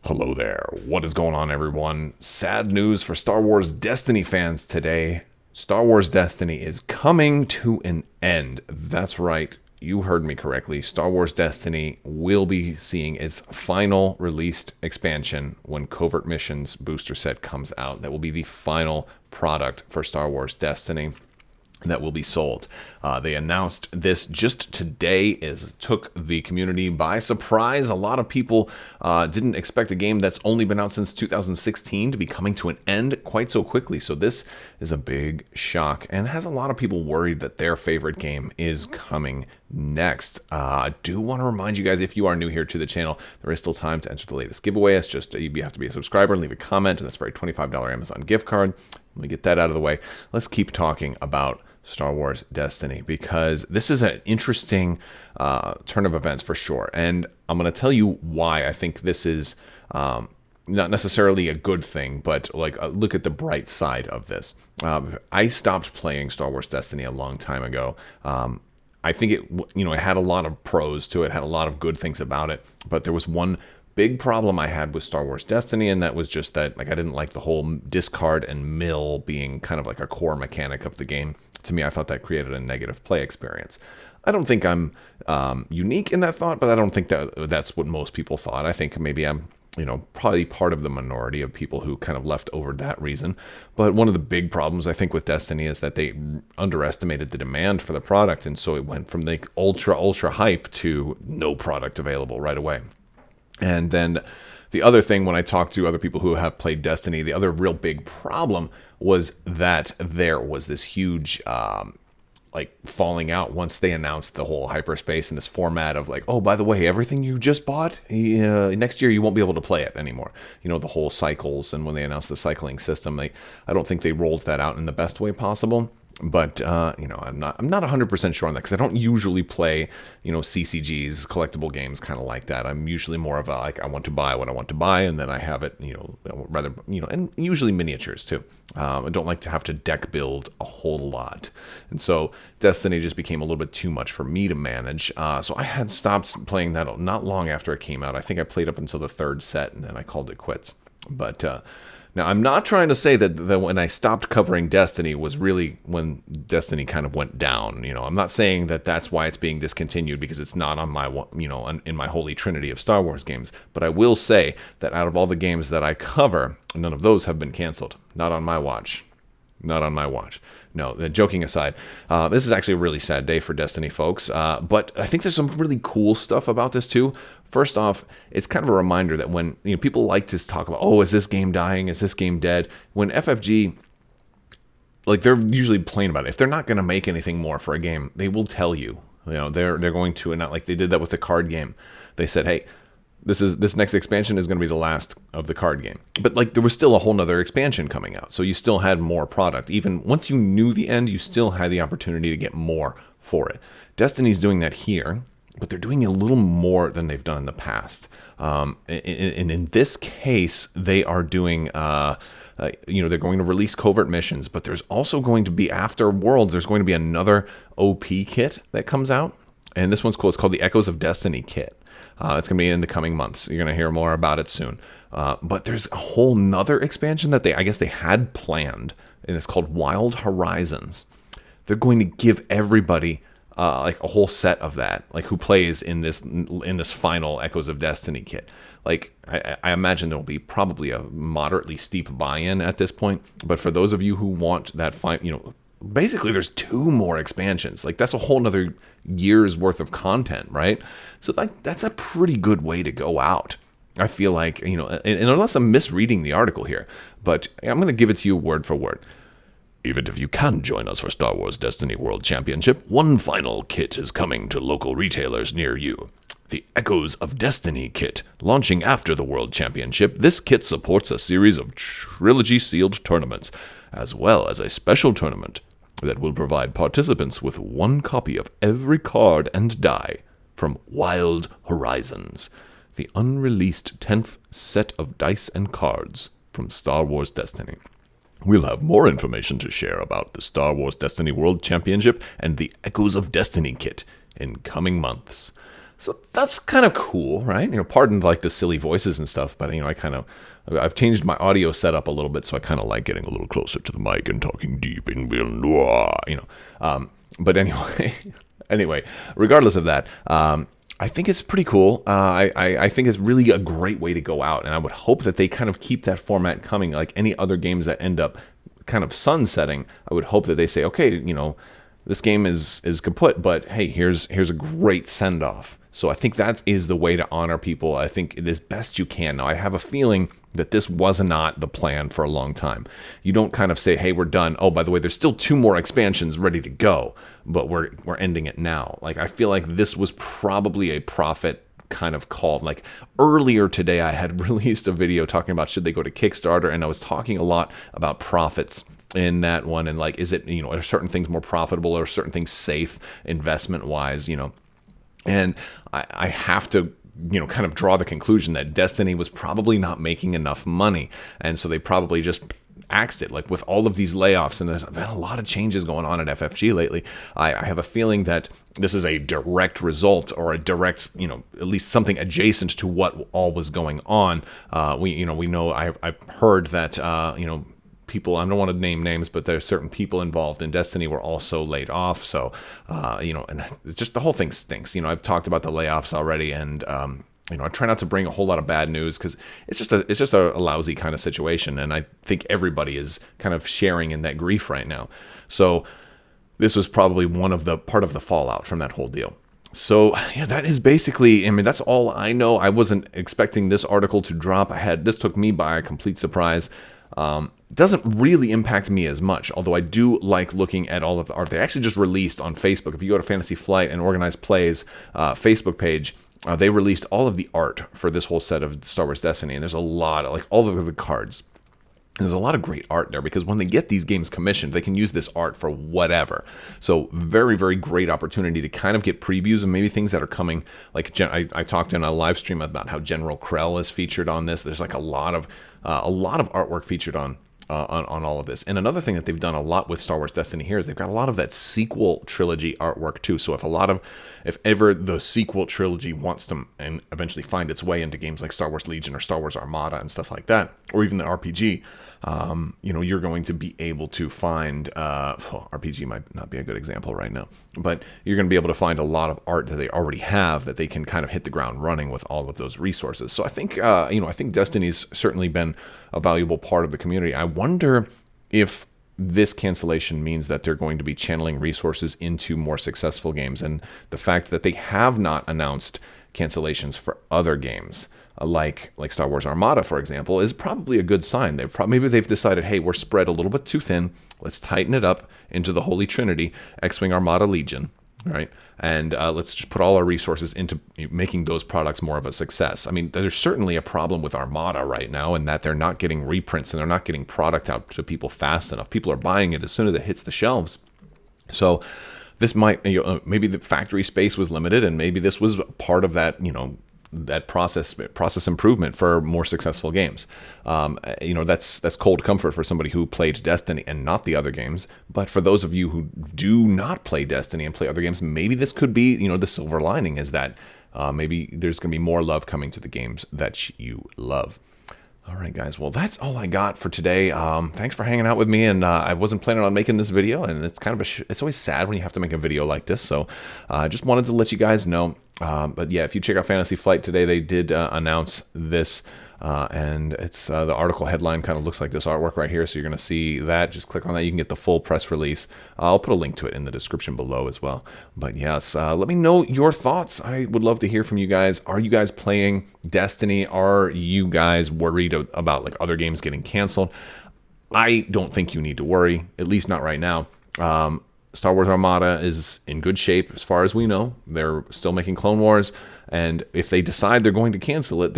Hello there. What is going on, everyone? Sad news for Star Wars Destiny fans today. Star Wars Destiny is coming to an end. That's right. You heard me correctly. Star Wars Destiny will be seeing its final released expansion when Covert Missions Booster Set comes out. That will be the final product for Star Wars Destiny that will be sold. They announced this just today. It took the community by surprise. A lot of people didn't expect a game that's only been out since 2016 to be coming to an end quite so quickly. So this is a big shock and has a lot of people worried that their favorite game is coming next. I do want to remind you guys, if you are new here to the channel, there is still time to enter the latest giveaway. It's just you have to be a subscriber and leave a comment, and that's for a $25 Amazon gift card. Let me get that out of the way. Let's keep talking about Star Wars Destiny, because this is an interesting turn of events for sure. And I'm going to tell you why I think this is not necessarily a good thing, but like look at the bright side of this. I stopped playing Star Wars Destiny a long time ago. I think it had a lot of pros to it, had a lot of good things about it, but there was one big problem I had with Star Wars Destiny, and that was just that I didn't like the whole discard and mill being kind of like a core mechanic of the game. To me, I thought that created a negative play experience. I don't think I'm unique in that thought, but I don't think that's what most people thought. I think maybe I'm probably part of the minority of people who kind of left over that reason. But one of the big problems I think with Destiny is that they underestimated the demand for the product, and so it went from the ultra hype to no product available right away. And then the other thing, when I talk to other people who have played Destiny, the other real big problem was that there was this huge falling out once they announced the whole hyperspace and this format of oh, by the way, everything you just bought, next year you won't be able to play it anymore. The whole cycles, and when they announced the cycling system, I don't think they rolled that out in the best way possible. But I'm not 100% sure on that, because I don't usually play CCGs, collectible games, kind of like that. I'm usually more of a I want to buy what I want to buy, and then I have it and usually miniatures too. I don't like to have to deck build a whole lot, and so Destiny just became a little bit too much for me to manage. So I had stopped playing that not long after it came out. I think I played up until the third set, and then I called it quits. But now, I'm not trying to say that when I stopped covering Destiny was really when Destiny kind of went down. I'm not saying that that's why it's being discontinued, because it's not on my, in my holy trinity of Star Wars games. But I will say that out of all the games that I cover, none of those have been canceled. Not on my watch. Not on my watch. No, joking aside, this is actually a really sad day for Destiny folks. But I think there's some really cool stuff about this too. First off, it's kind of a reminder that when people like to talk about, oh, is this game dying? Is this game dead? When FFG, they're usually plain about it. If they're not going to make anything more for a game, they will tell you. They're going to, and not like they did that with the card game. They said, hey, this next expansion is going to be the last of the card game. But there was still a whole nother expansion coming out. So you still had more product. Even once you knew the end, you still had the opportunity to get more for it. Destiny's doing that here, but they're doing a little more than they've done in the past. And in this case, they are doing, they're going to release Covert Missions, but there's also going to be, after Worlds, there's going to be another OP kit that comes out. And this one's cool. It's called the Echoes of Destiny kit. It's going to be in the coming months. You're going to hear more about it soon. But there's a whole nother expansion that I guess they had planned, and it's called Wild Horizons. They're going to give everybody a whole set of that, who plays in this final Echoes of Destiny kit. I imagine there will be probably a moderately steep buy-in at this point. But for those of you who want that basically there's 2 more expansions. That's a whole nother year's worth of content, right? So that's a pretty good way to go out. I feel like, and unless I'm misreading the article here, but I'm going to give it to you word for word. Even if you can join us for Star Wars Destiny World Championship, one final kit is coming to local retailers near you. The Echoes of Destiny kit, launching after the World Championship. This kit supports a series of trilogy-sealed tournaments, as well as a special tournament that will provide participants with 1 copy of every card and die from Wild Horizons, the unreleased 10th set of dice and cards from Star Wars Destiny. We'll have more information to share about the Star Wars Destiny World Championship and the Echoes of Destiny kit in coming months. So that's kind of cool, right? Pardon like the silly voices and stuff, but I've changed my audio setup a little bit, so I kind of like getting a little closer to the mic and talking deep and But anyway, regardless of that, I think it's pretty cool. I think it's really a great way to go out, and I would hope that they kind of keep that format coming. Like any other games that end up kind of sunsetting, I would hope that they say, okay, this game is kaput, but hey, here's a great send off. So I think that is the way to honor people. I think it is best you can. Now I have a feeling that this was not the plan for a long time. You don't kind of say, hey, we're done. Oh, by the way, there's still 2 more expansions ready to go, but we're ending it now. Like I feel like this was probably a profit kind of call. Like earlier today, I had released a video talking about should they go to Kickstarter, and I was talking a lot about profits in that one, and like, is it, are certain things more profitable or certain things safe investment wise, and I have to kind of draw the conclusion that Destiny was probably not making enough money, and so they probably just axed it. Like with all of these layoffs, and there's been a lot of changes going on at FFG lately, I have a feeling that this is a direct result, or a direct, at least something adjacent to what all was going on. We know I've heard that people, I don't want to name names, but there's certain people involved in Destiny were also laid off. So, and it's just the whole thing stinks. I've talked about the layoffs already, and I try not to bring a whole lot of bad news because it's just a lousy kind of situation, and I think everybody is kind of sharing in that grief right now. So this was probably part of the fallout from that whole deal. So yeah, that is basically, that's all I know. I wasn't expecting this article to drop. This took me by a complete surprise. Doesn't really impact me as much, although I do like looking at all of the art. They actually just released on Facebook. If you go to Fantasy Flight and Organized Plays Facebook page, they released all of the art for this whole set of Star Wars Destiny, and there's a lot of, like, all of the cards. There's a lot of great art there, because when they get these games commissioned, they can use this art for whatever. So very, very great opportunity to kind of get previews of maybe things that are coming. Like I talked in a live stream about how General Krell is featured on this. There's like a lot of artwork featured on all of this. And another thing that they've done a lot with Star Wars Destiny here is they've got a lot of that sequel trilogy artwork too. So if ever the sequel trilogy wants to and eventually find its way into games like Star Wars Legion or Star Wars Armada and stuff like that, or even the RPG, you're going to be able to find, RPG might not be a good example right now, but you're going to be able to find a lot of art that they already have that they can kind of hit the ground running with all of those resources. So I think, I think Destiny's certainly been a valuable part of the community. I wonder if this cancellation means that they're going to be channeling resources into more successful games, and the fact that they have not announced cancellations for other games, like Star Wars Armada, for example, is probably a good sign. Maybe they've decided, hey, we're spread a little bit too thin. Let's tighten it up into the Holy Trinity, X-Wing Armada Legion, right? And let's just put all our resources into making those products more of a success. I mean, there's certainly a problem with Armada right now, in that they're not getting reprints and they're not getting product out to people fast enough. People are buying it as soon as it hits the shelves. So this might, maybe the factory space was limited, and maybe this was part of that, that process improvement for more successful games. That's cold comfort for somebody who played Destiny and not the other games. But for those of you who do not play Destiny and play other games, maybe this could be, the silver lining is that maybe there's going to be more love coming to the games that you love. All right, guys. Well, that's all I got for today. Thanks for hanging out with me. And I wasn't planning on making this video, and it's kind of it's always sad when you have to make a video like this. So I just wanted to let you guys know. But yeah, if you check out Fantasy Flight today, they did announce this, and it's the article headline kind of looks like this artwork right here. So you're going to see that. Just click on that. You can get the full press release. I'll put a link to it in the description below as well. But yes, let me know your thoughts. I would love to hear from you guys. Are you guys playing Destiny? Are you guys worried about like other games getting canceled? I don't think you need to worry, at least not right now. Star Wars Armada is in good shape as far as we know. They're still making Clone Wars, and if they decide they're going to cancel it,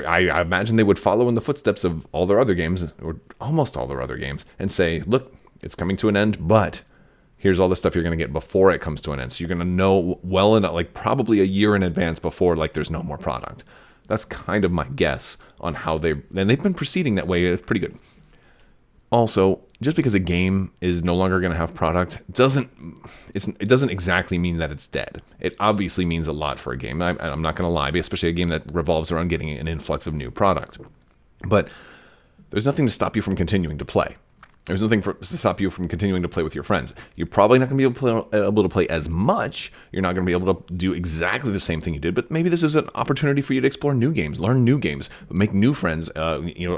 I imagine they would follow in the footsteps of all their other games, or almost all their other games, and say, look, it's coming to an end, but here's all the stuff you're going to get before it comes to an end. So you're going to know well enough, like probably a year in advance before, like there's no more product. That's kind of my guess on how they've been proceeding that way. It's pretty good. Also, just because a game is no longer going to have product it doesn't exactly mean that it's dead. It obviously means a lot for a game. I'm not going to lie, especially a game that revolves around getting an influx of new product. But there's nothing to stop you from continuing to play. There's nothing to stop you from continuing to play with your friends. You're probably not going to be able to play as much. You're not going to be able to do exactly the same thing you did, but maybe this is an opportunity for you to explore new games, learn new games, make new friends,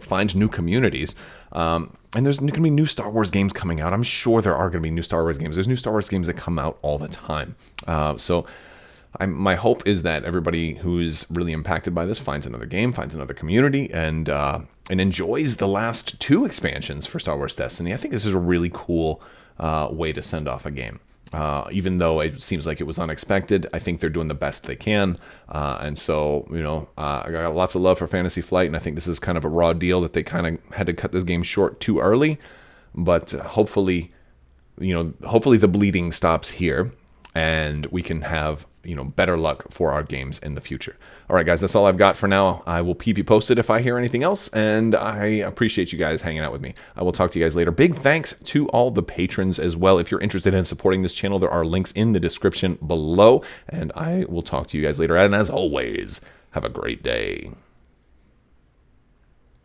find new communities. And there's going to be new Star Wars games coming out. I'm sure there are going to be new Star Wars games. There's new Star Wars games that come out all the time. My hope is that everybody who's really impacted by this finds another game, finds another community, and enjoys the last 2 expansions for Star Wars Destiny. I think this is a really cool way to send off a game. Even though it seems like it was unexpected, I think they're doing the best they can. And so, I got lots of love for Fantasy Flight, and I think this is kind of a raw deal that they kind of had to cut this game short too early. But hopefully the bleeding stops here, and we can have better luck for our games in the future. All right, guys, that's all I've got for now. I will keep you posted if I hear anything else, and I appreciate you guys hanging out with me. I will talk to you guys later. Big thanks to all the patrons as well. If you're interested in supporting this channel, there are links in the description below, and I will talk to you guys later. And as always, have a great day.